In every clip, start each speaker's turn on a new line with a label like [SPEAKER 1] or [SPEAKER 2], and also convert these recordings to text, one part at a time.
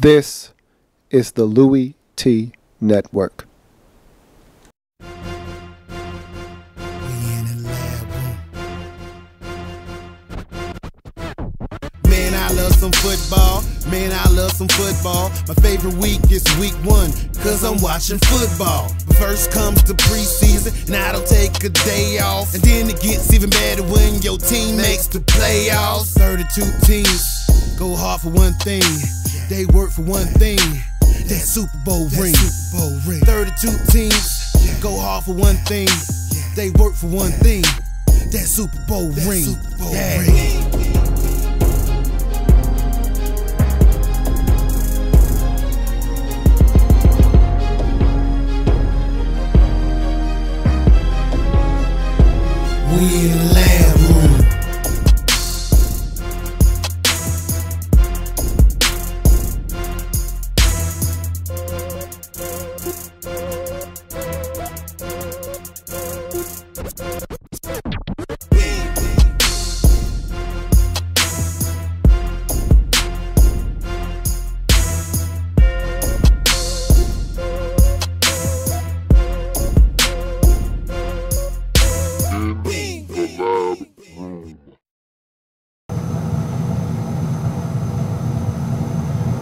[SPEAKER 1] This is the Louis T. Network.
[SPEAKER 2] Man, I love some football. Man, I love some football. My favorite week is week 1, cause I'm watching football. First comes the preseason, and I don't take a day off. And then it gets even better when your team makes the playoffs. 32 teams go hard for one thing. They work for one thing. That Super Bowl ring. 32 teams go hard for one thing. They work for one thing. That Super Bowl ring. We in the lab room.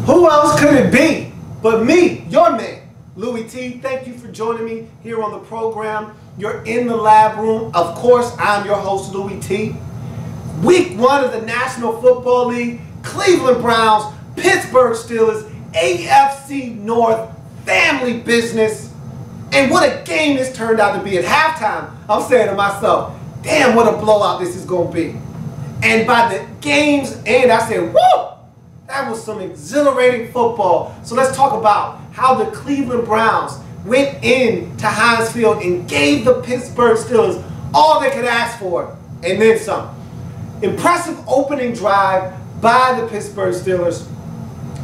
[SPEAKER 3] Who else could it be but me, your man, Louis T. Thank you for joining me here on the program. You're in the lab room. Of course, I'm your host, Louis T. Week 1 of the National Football League, Cleveland Browns, Pittsburgh Steelers, AFC North, family business. And what a game this turned out to be. At halftime, I'm saying to myself, damn, what a blowout this is going to be. And by the game's end, I said, whoa! That was some exhilarating football. So let's talk about how the Cleveland Browns went into Heinz Field and gave the Pittsburgh Steelers all they could ask for, and then some. Impressive opening drive by the Pittsburgh Steelers,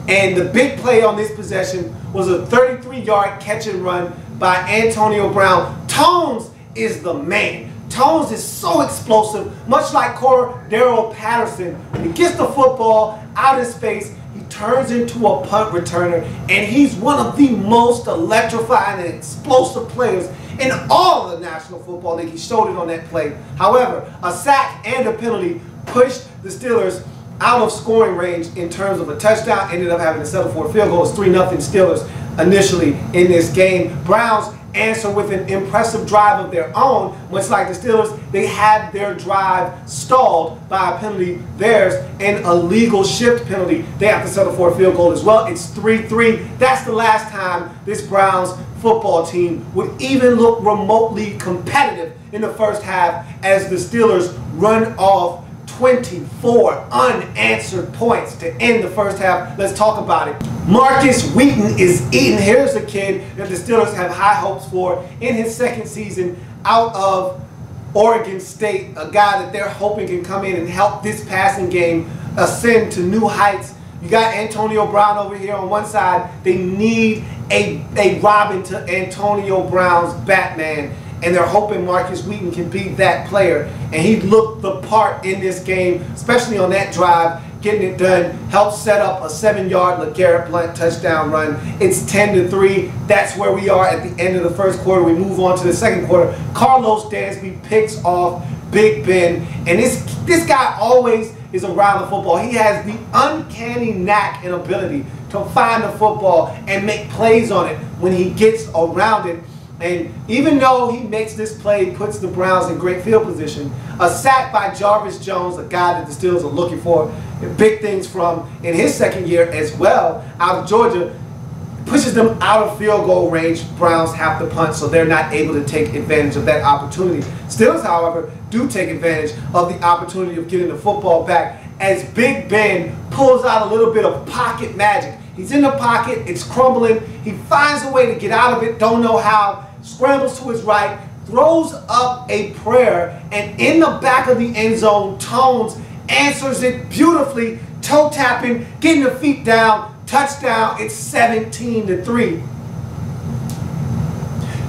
[SPEAKER 3] and the big play on this possession was a 33-yard catch and run by Antonio Brown. Tones is the man. Tones is so explosive, much like Cordero Patterson. When he gets the football out of space, he turns into a punt returner, and he's one of the most electrifying and explosive players in all of the National Football League. He showed it on that play. However, a sack and a penalty pushed the Steelers out of scoring range in terms of a touchdown. Ended up having to settle for a field goal. It's 3-0 Steelers initially in this game. Browns answer with an impressive drive of their own. Much like the Steelers, they had their drive stalled by a penalty. There's an illegal shift penalty. They have to settle for a field goal as well. It's 3-3. That's the last time this Browns football team would even look remotely competitive in the first half, as the Steelers run off 24 unanswered points to end the first half. Let's talk about it. Marcus Wheaton is eating. Here's a kid that the Steelers have high hopes for in his second season out of Oregon State, a guy that they're hoping can come in and help this passing game ascend to new heights. You got Antonio Brown over here on one side. They need a Robin to Antonio Brown's Batman, and they're hoping Marcus Wheaton can be that player. And he looked the part in this game, especially on that drive, getting it done, helped set up a 7-yard LeGarrette Blount touchdown run. It's 10-3. That's where we are at the end of the first quarter. We move on to the second quarter. Carlos Dansby picks off Big Ben, and this guy always is around the football. He has the uncanny knack and ability to find the football and make plays on it when he gets around it. And even though he makes this play, puts the Browns in great field position, a sack by Jarvis Jones, a guy that the Steelers are looking for big things from in his second year as well, out of Georgia, pushes them out of field goal range. Browns have to punt, so they're not able to take advantage of that opportunity. Steelers, however, do take advantage of the opportunity of getting the football back as Big Ben pulls out a little bit of pocket magic. He's in the pocket, it's crumbling, he finds a way to get out of it, don't know how, scrambles to his right, throws up a prayer, and in the back of the end zone, Tones answers it beautifully, toe tapping, getting the feet down, touchdown. It's 17-3.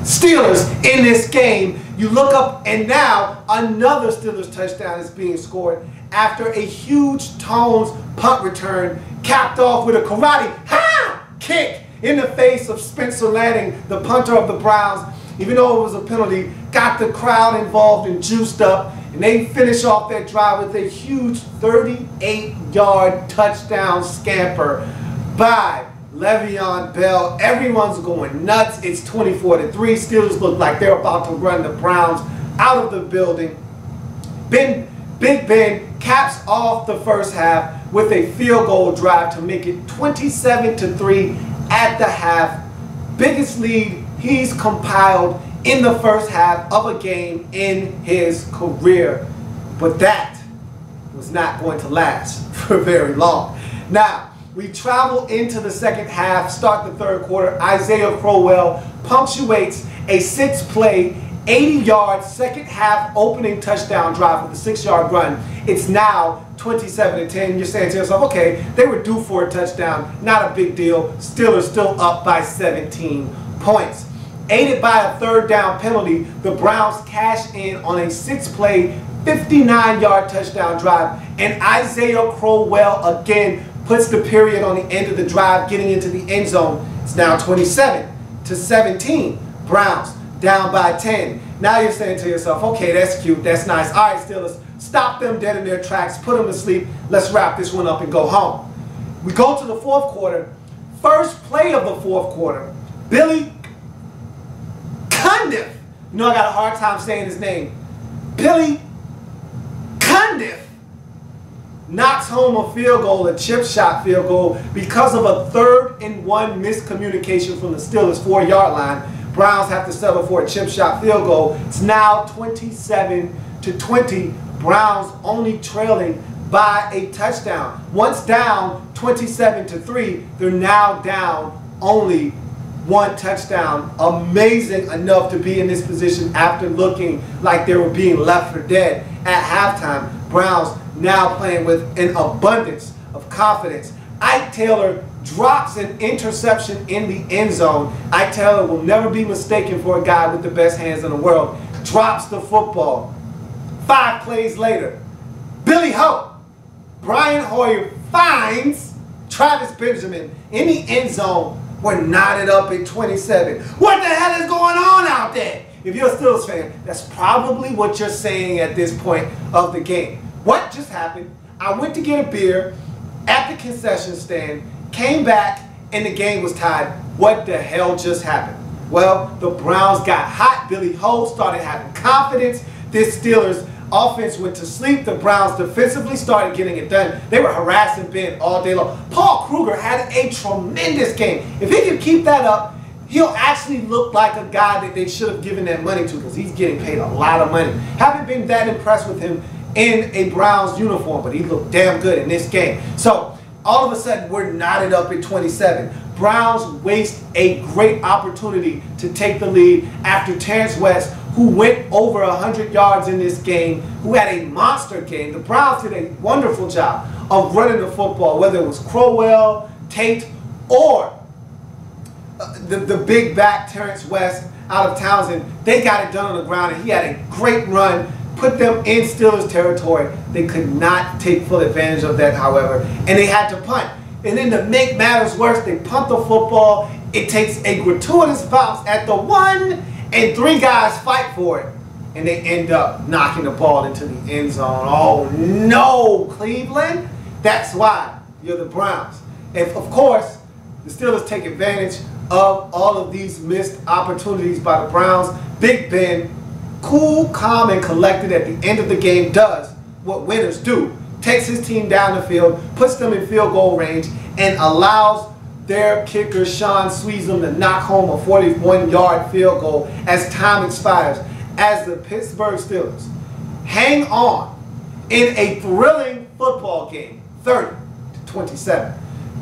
[SPEAKER 3] Steelers in this game. You look up and now another Steelers touchdown is being scored after a huge Tones punt return capped off with a karate. Ha! kick in the face of Spencer Lanning, the punter of the Browns, even though it was a penalty, got the crowd involved and juiced up, and they finish off that drive with a huge 38-yard touchdown scamper by Le'Veon Bell. Everyone's going nuts. It's 24-3. Steelers look like they're about to run the Browns out of the building. Big Ben caps off the first half with a field goal drive to make it 27-3 at the half. Biggest lead he's compiled in the first half of a game in his career. But that was not going to last for very long. Now, we travel into the second half, start the third quarter. Isaiah Crowell punctuates a 6-play, 80-yard second half opening touchdown drive with a 6-yard run. It's now 27-10. You're saying to yourself, okay, they were due for a touchdown. Not a big deal. Steelers still up by 17 points. Aided by a third down penalty, the Browns cash in on a 6-play, 59-yard touchdown drive. And Isaiah Crowell again puts the period on the end of the drive, getting into the end zone. It's now 27-17. Browns down by 10. Now you're saying to yourself, okay, that's cute, that's nice. All right, Steelers, stop them dead in their tracks, put them to sleep. Let's wrap this one up and go home. We go to the fourth quarter. First play of the fourth quarter, Billy Cundiff. You know I got a hard time saying his name. Billy Cundiff knocks home a field goal, a chip shot field goal, because of a 3rd-and-1 miscommunication from the Steelers' 4-yard line. Browns have to settle for a chip shot field goal. It's now 27-20. Browns only trailing by a touchdown. Once down 27-3, they're now down only 1 touchdown. Amazing enough to be in this position after looking like they were being left for dead at halftime. Browns now playing with an abundance of confidence. Ike Taylor drops an interception in the end zone. Ike Taylor will never be mistaken for a guy with the best hands in the world. Drops the football. 5 plays later, Billy Hope, Brian Hoyer finds Travis Benjamin in the end zone. We're knotted up at 27. What the hell is going on out there? If you're a Steelers fan, that's probably what you're saying at this point of the game. What just happened? I went to get a beer at the concession stand, came back, and the game was tied. What the hell just happened? Well, the Browns got hot. Billy Hope started having confidence. This Steelers offense went to sleep. The Browns defensively started getting it done. They were harassing Ben all day long. Paul Kruger had a tremendous game. If he can keep that up, he'll actually look like a guy that they should have given that money to, because he's getting paid a lot of money. Haven't been that impressed with him in a Browns uniform, but he looked damn good in this game. So all of a sudden, we're knotted up at 27. Browns waste a great opportunity to take the lead after Terrence West, who went over 100 yards in this game, who had a monster game. The Browns did a wonderful job of running the football, whether it was Crowell, Tate, or the big back Terrence West out of Townsend. They got it done on the ground, and he had a great run, put them in Steelers territory. They could not take full advantage of that, however, and they had to punt. And then to make matters worse, they punt the football. It takes a gratuitous bounce at the 1, and 3 guys fight for it, and they end up knocking the ball into the end zone. Oh no, Cleveland! That's why you're the Browns. And of course, the Steelers take advantage of all of these missed opportunities by the Browns. Big Ben, cool, calm, and collected at the end of the game, does what winners do. Takes his team down the field, puts them in field goal range, and allows their kicker, Sean Sweezum, to knock home a 41-yard field goal as time expires, as the Pittsburgh Steelers hang on in a thrilling football game, 30-27.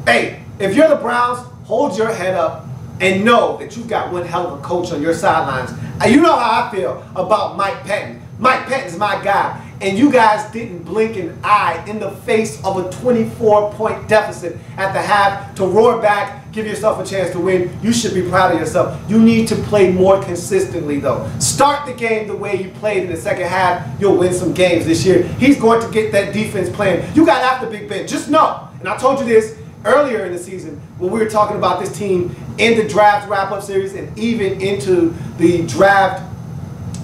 [SPEAKER 3] Hey, if you're the Browns, hold your head up and know that you've got one hell of a coach on your sidelines. You know how I feel about Mike Pettin. Mike Pettin's my guy. And you guys didn't blink an eye in the face of a 24-point deficit at the half to roar back, give yourself a chance to win. You should be proud of yourself. You need to play more consistently, though. Start the game the way you played in the second half. You'll win some games this year. He's going to get that defense playing. You got after Big Ben. Just know, and I told you this, earlier in the season when we were talking about this team in the draft wrap-up series and even into the draft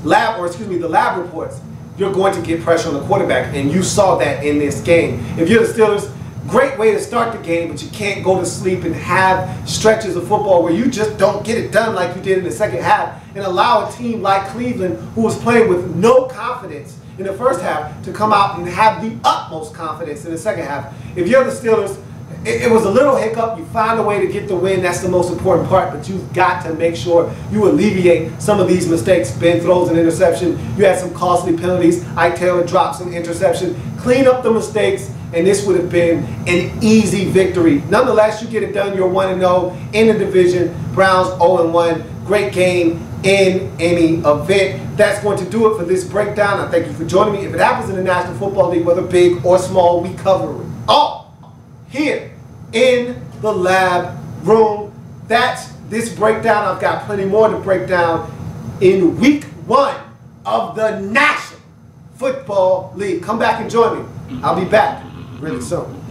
[SPEAKER 3] lab, or excuse me, the lab reports, you're going to get pressure on the quarterback, and you saw that in this game. If you're the Steelers, great way to start the game, but you can't go to sleep and have stretches of football where you just don't get it done like you did in the second half and allow a team like Cleveland, who was playing with no confidence in the first half, to come out and have the utmost confidence in the second half. If you're the Steelers, it was a little hiccup. You find a way to get the win. That's the most important part, but you've got to make sure you alleviate some of these mistakes. Ben throws an interception. You had some costly penalties. Ike Taylor drops an interception. Clean up the mistakes, and this would have been an easy victory. Nonetheless, you get it done. You're 1-0 in the division. Browns 0-1. Great game in any event. That's going to do it for this breakdown. I thank you for joining me. If it happens in the National Football League, whether big or small, we cover it all here in the lab room. That's this breakdown. I've got plenty more to break down in week 1 of the National Football League. Come back and join me. I'll be back really soon.